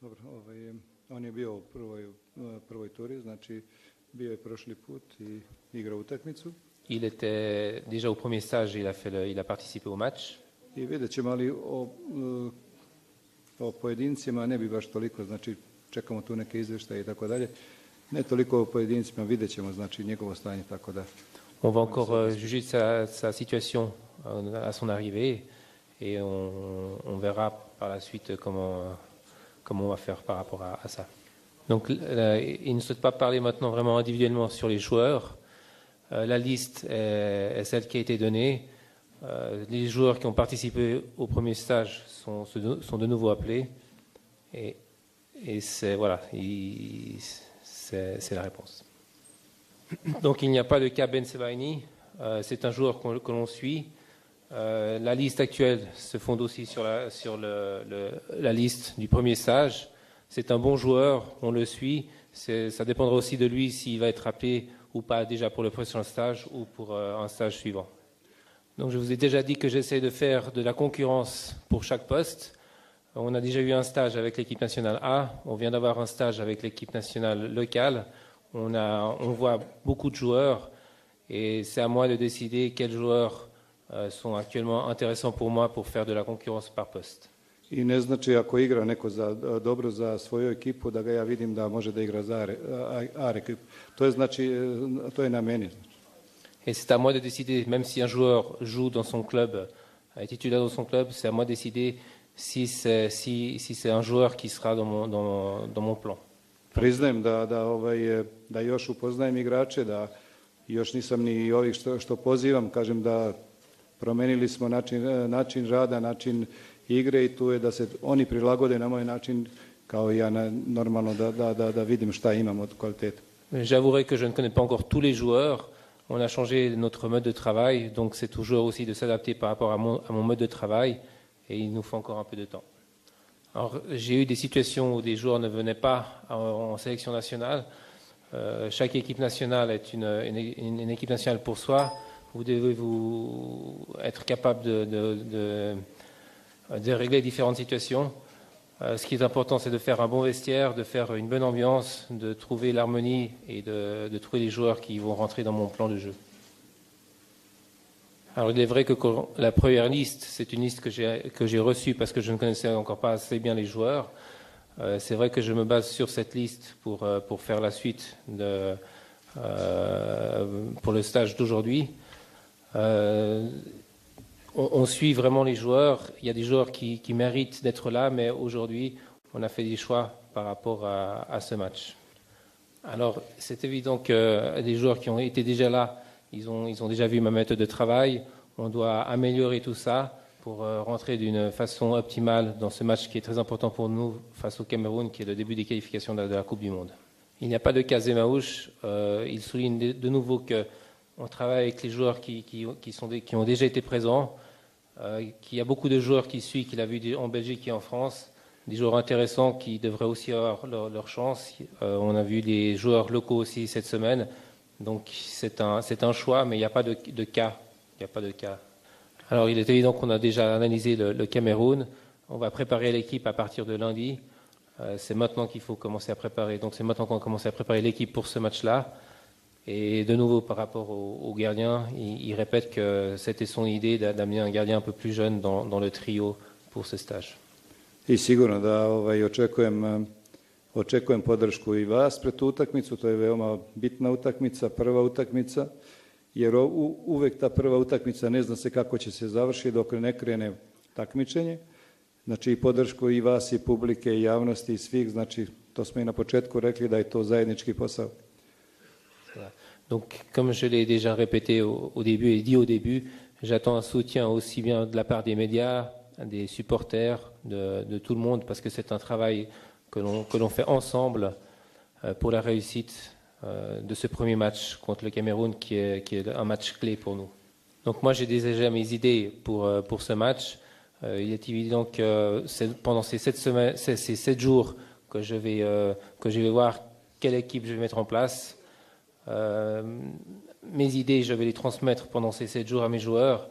Dobro, on je bio u prvoj turi, znači bio je prošli put i igrao utakmicu. Il était déjà au premier stage, il a participé au match. I vidjet ćemo, ali o pojedincima ne bi baš toliko, znači čekamo tu neke izvještaje i tako dalje. Ne toliko o pojedincima, vidjet ćemo znači njegovo stanje, tako da. On va encore juger sa situation à son arrivée et on verra par la suite comment on va faire par rapport à ça. Donc il ne souhaite pas parler maintenant vraiment individuellement sur les joueurs. La liste est celle qui a été donnée. Les joueurs qui ont participé au premier stage sont de nouveau appelés et c'est voilà, c'est la réponse. Donc il n'y a pas de cas Ben Sebaini, c'est un joueur que l'on suit. La liste actuelle se fonde aussi sur la liste du premier stage. C'est un bon joueur, on le suit. Ça dépendra aussi de lui s'il va être appelé ou pas déjà pour le prochain stage ou pour un stage suivant. Donc je vous ai déjà dit que j'essaie de faire de la concurrence pour chaque poste. On a déjà eu un stage avec l'équipe nationale A, on vient d'avoir un stage avec l'équipe nationale locale. On voit beaucoup de joueurs et c'est à moi de décider quels joueurs sont actuellement intéressants pour moi pour faire de la concurrence par poste. I ne znači ako igra neko dobro za svoju ekipu da ga ja vidim da može da igra za A ekipu. To je znači to je na meni. Et c'est à moi de décider, même si un joueur joue dans son club, est titulaire dans son club, c'est à moi de décider si c'est un joueur qui sera dans mon plan. Priznajem da još upoznajem igrače, da još nisam ni ovih što pozivam, kažem da promenili smo način rada, način igre i tu je da se oni prilagode na moj način kao i ja normalno da vidim šta imam od kvalitete. J'avouerai que je ne connais pas encore tous les joueurs. On a changé notre mode de travail, donc c'est toujours aussi de s'adapter par rapport à mon mode de travail et il nous faut encore un peu de temps. Alors, j'ai eu des situations où des joueurs ne venaient pas en sélection nationale. Chaque équipe nationale est une équipe nationale pour soi. Vous devez être capable de régler différentes situations. Ce qui est important, c'est de faire un bon vestiaire, de faire une bonne ambiance, de trouver l'harmonie et de trouver les joueurs qui vont rentrer dans mon plan de jeu. Alors il est vrai que la première liste, c'est une liste que j'ai reçue parce que je ne connaissais encore pas assez bien les joueurs. C'est vrai que je me base sur cette liste pour faire la suite pour le stage d'aujourd'hui. On suit vraiment les joueurs. Il y a des joueurs qui méritent d'être là, mais aujourd'hui, on a fait des choix par rapport à ce match. Alors, c'est évident que les joueurs qui ont été déjà là, ils ont déjà vu ma méthode de travail. On doit améliorer tout ça pour rentrer d'une façon optimale dans ce match qui est très important pour nous face au Cameroun, qui est le début des qualifications de la Coupe du Monde. Il n'y a pas de cas Zemaouche. Il souligne de nouveau qu'on travaille avec les joueurs qui ont déjà été présents, qu'il y a beaucoup de joueurs qui suivent, qu'il a vu en Belgique et en France, des joueurs intéressants qui devraient aussi avoir leur chance. On a vu des joueurs locaux aussi cette semaine. Donc c'est un choix, mais il n'y a pas de cas. Il n'y a pas de cas. Alors il est évident qu'on a déjà analysé le Cameroun. On va préparer l'équipe à partir de lundi. C'est maintenant qu'il faut commencer à préparer. Donc c'est maintenant qu'on va commencer à préparer l'équipe pour ce match-là. Et de nouveau, par rapport au gardien, il répète que c'était son idée d'amener un gardien un peu plus jeune dans le trio pour ce stage. I sigurno da očekujem podršku i vas pred tu utakmicu, to je veoma bitna utakmica, prva utakmica, jer uvek ta prva utakmica ne zna se kako će se završiti dok ne krene takmičenje. Znači i podršku i vas i publike i javnosti i svih, znači to smo i na početku rekli da je to zajednički posao. Donc, comme je l'ai déjà répété au début et dit au début, j'attends un soutien aussi bien de la part des médias, des supporters, de tout le monde, parce que c'est un travail que l'on fait ensemble pour la réussite de ce premier match contre le Cameroun, qui est un match clé pour nous. Donc moi, j'ai déjà mes idées pour ce match. Il est évident que pendant ces 7 jours que je vais voir quelle équipe je vais mettre en place. Mes idées, je vais les transmettre pendant ces 7 jours à mes joueurs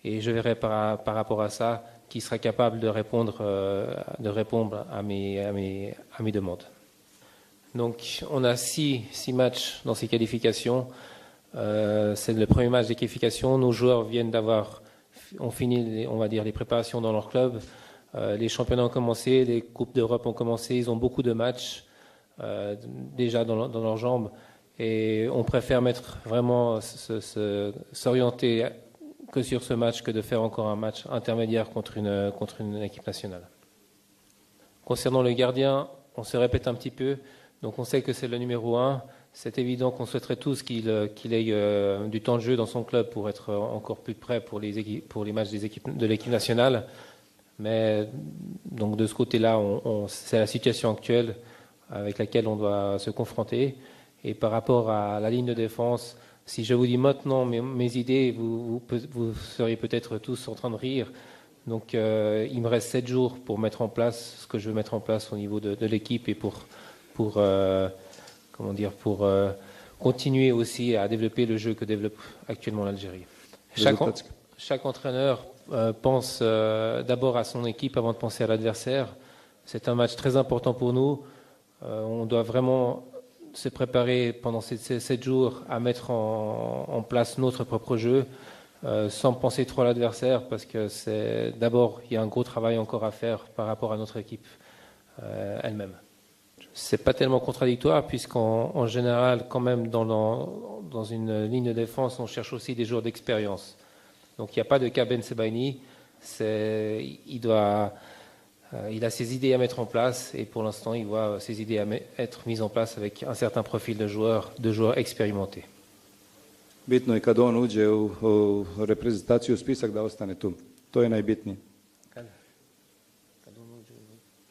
et je verrai par rapport à ça qui sera capable de répondre à mes demandes. Donc on a six matchs dans ces qualifications. C'est le premier match des qualifications. Nos joueurs ont fini, on va dire, les préparations dans leur club. Les championnats ont commencé, les Coupes d'Europe ont commencé. Ils ont beaucoup de matchs déjà dans leurs jambes. Et on préfère s'orienter que sur ce match que de faire encore un match intermédiaire contre une équipe nationale. Concernant le gardien, on se répète un petit peu. Donc on sait que c'est le numéro 1. C'est évident qu'on souhaiterait tous qu'il ait du temps de jeu dans son club pour être encore plus prêt pour les matchs de l'équipe nationale. Mais donc de ce côté-là, c'est la situation actuelle avec laquelle on doit se confronter. Et par rapport à la ligne de défense, si je vous dis maintenant mes idées, vous seriez peut-être tous en train de rire. Donc il me reste 7 jours pour mettre en place ce que je veux mettre en place au niveau de l'équipe et pour continuer aussi à développer le jeu que développe actuellement l'Algérie. Chaque entraîneur pense d'abord à son équipe avant de penser à l'adversaire. C'est un match très important pour nous. On doit vraiment se préparer pendant ces 7 jours à mettre en place notre propre jeu sans penser trop à l'adversaire parce que d'abord il y a un gros travail encore à faire par rapport à notre équipe elle-même. C'est pas tellement contradictoire puisqu'en général quand même dans une ligne de défense on cherche aussi des joueurs d'expérience. Donc il n'y a pas de cas Ben Sebaini, il a ses idées à mettre en place et pour l'instant il voit ses idées être mises en place avec un certain profil de joueurs expérimentés. Bitno je kad on uđe u reprezentaciju spisak da ostane tu. To je najbitnije.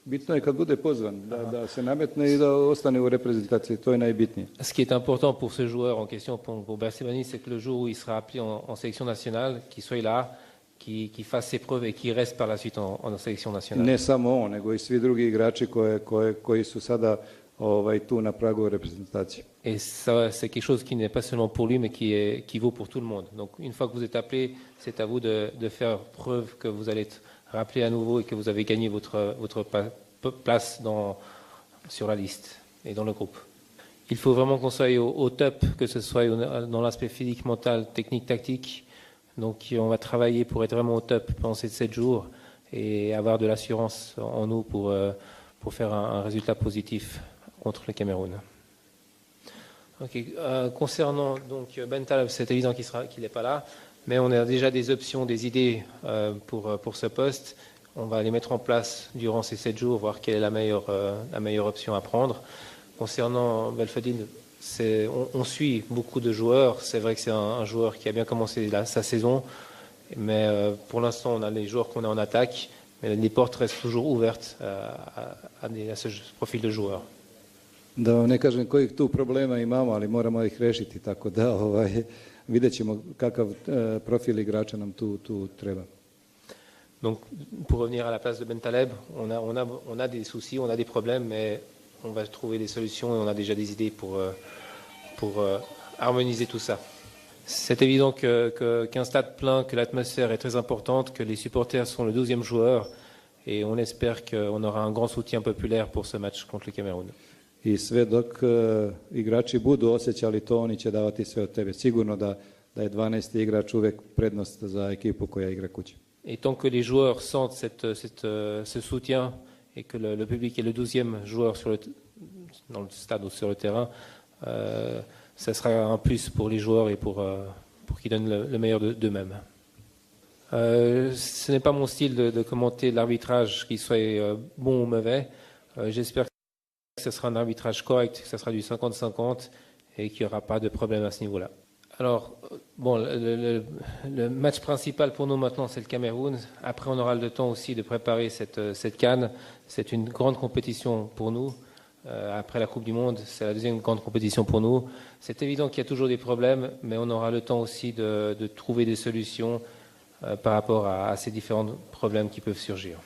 Bitno je kad bude pozvan, da se nametne i da ostane u reprezentaciji, to je najbitnije. Ce qui est important pour ce joueur en question, pour Bersebani, c'est que le jour où il sera appelé en sélection nationale, qu'il soit là, qu'il fasse ses preuves et qu'il reste par la suite en sélection nationale. Ne samo on, nego i svi drugi igrači koji su sada tu na pragu reprezentacije. Et ça, c'est quelque chose qui n'est pas seulement pour lui, mais qui vaut pour tout le monde. Donc une fois que vous êtes appelé, c'est à vous de faire preuve que vous allez être rappelé à nouveau et que vous avez gagné votre place sur la liste et dans le groupe. Il faut vraiment qu'on soit au top, que ce soit dans l'aspect physique, mental, technique, tactique. Donc on va travailler pour être vraiment au top pendant ces 7 jours et avoir de l'assurance en nous pour faire un résultat positif contre le Cameroun. Okay. Concernant donc Ben Taleb, c'est évident qu'il n'est pas là, mais on a déjà des options, des idées pour ce poste. On va les mettre en place durant ces 7 jours, voir quelle est la meilleure option à prendre. Concernant Belfodil, on suit beaucoup de joueurs. C'est vrai que c'est un joueur qui a bien commencé sa saison, mais pour l'instant, on a les joueurs qu'on a en attaque, mais les portes restent toujours ouvertes à ce profil de joueur. Da vam ne kažem kojih tu problema imamo, ali moramo ih rešiti, tako da vidjet ćemo kakav profil igrača nam tu treba. Donc, pour revenir à la place de Ben Taleb, on a des soucis, on a des problèmes, mais on va trouver des solutions et on a déjà des idées pour harmoniser tout ça. C'est évident qu'un stade plein, que l'atmosphère est très importante, que les supporters sont le 12e joueur et on espère qu'on aura un grand soutien populaire pour ce match contre le Cameroun. I sve dok igrači budu osjećali to, oni će davati sve od tebe. Sigurno da je 12. igrač uvek prednost za ekipu koja igra kući. Et tant que les joueurs sentent ce soutien et que le public est le 12e joueur dans le stade ou sur le terrain, ça sera un plus pour les joueurs et pour qu'ils donnent le meilleur d'eux-mêmes. Ce n'est pas mon style de commenter l'arbitrage, qu'il soit bon ou mauvais. J'espère que ce sera un arbitrage correct, que ce sera du 50-50 et qu'il n'y aura pas de problème à ce niveau-là. Alors, bon, le match principal pour nous maintenant, c'est le Cameroun. Après, on aura le temps aussi de préparer cette CAN. C'est une grande compétition pour nous. Après la Coupe du Monde, c'est la deuxième grande compétition pour nous. C'est évident qu'il y a toujours des problèmes, mais on aura le temps aussi de trouver des solutions par rapport à ces différents problèmes qui peuvent surgir.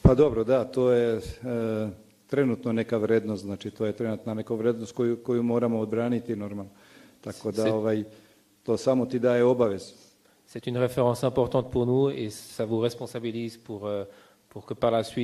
Pa dobro, da, to je trenutno neka vrednost, znači to je trenutna neka vrednost koju moramo odbraniti normalno. Tako da to samo ti daje obavez. C'est une référence importante pour nous et ça vous responsabilise pour que par la suite